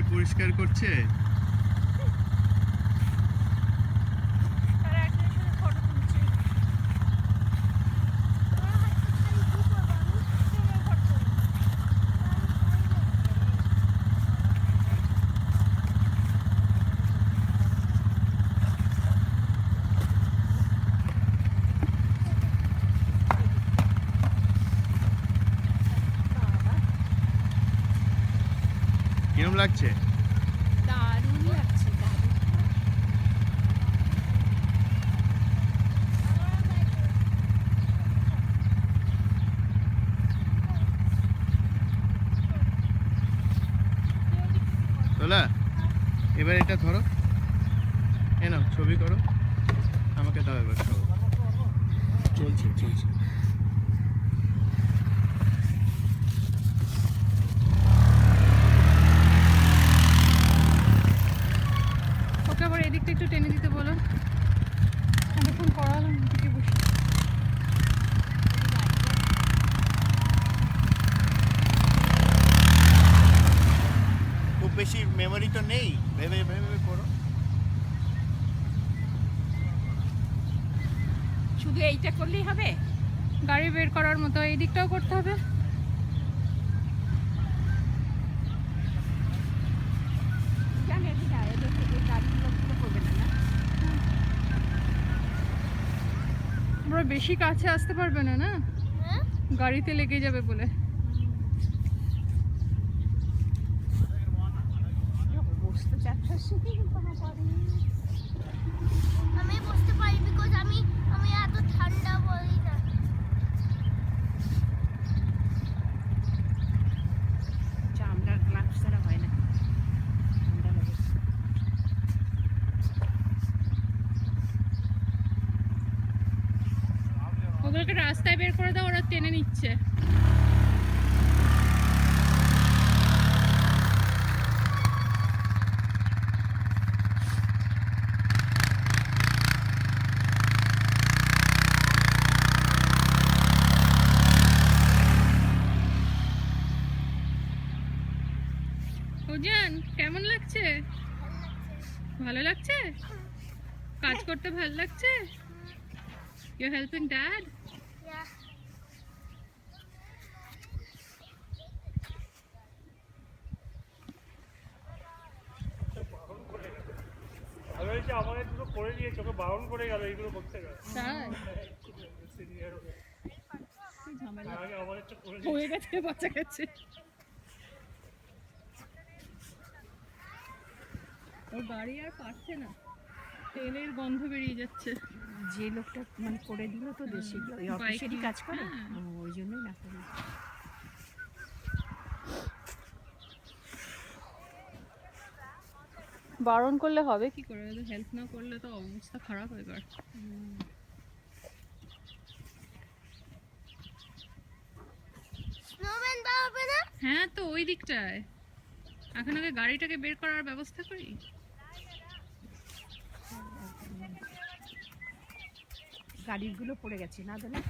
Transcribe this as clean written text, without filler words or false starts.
সবাই পরিষ্কার করছে। কিরম লাগছে? দারুণ লাগছে। তোলা, এবার এটা ধরো, এ নাও ছবি করো, আমাকে দাও এবার সব। চলছে চলছে। ওকে আবার এদিকটা একটু টেনে দিতে বলো। এতক্ষণ করালাম দিকে বসে। খুব বেশি মেমোরি তো নেই, ভেবে ভেবে করো। শুধু এইটা করলেই হবে? গাড়ি বের করার মতো এই দিকটাও করতে হবে। আমরা বেশি কাছে আসতে পারবে না, না গাড়িতে লেগে যাবে বলে। আমি বসতে পারি বিকজ আমি এত ঠান্ডা বলি না। চামড়ার গ্লাভস ছাড়া হয় না, ঠান্ডা লাগে। ওগুলোকে রাস্তায় বের করে দাও, ওরা টেনে নিচ্ছে। ওজান, কেমন লাগছে? ভালো লাগছে? কাজ করতে ভালো লাগছে? You're helping Dad? Yeah. আমাকে দুটো করে দিয়েছে, ওকে বারণ করে গেল এইগুলো করতে গেল। হয়ে গেছে, বাচ্চা গেছে। ও গাড়ি আর পারছে না, তেলের গন্ধ বেরিয়ে যাচ্ছে। যে লোকটা মানে করে দিল তো দেশে ওই অফিসেরই কাজ করে, ওই জন্যই না করে। বারণ করলে হবে কি করে? হেল্প না করলে তো অবস্থা খারাপ হয়ে গেল। স্নোম্যান বানাবে না? হ্যাঁ, তো ওই দিকটায় এখন আগে গাড়িটাকে বের করার ব্যবস্থা করি। গাড়িগুলো পড়ে গেছে না দাদা?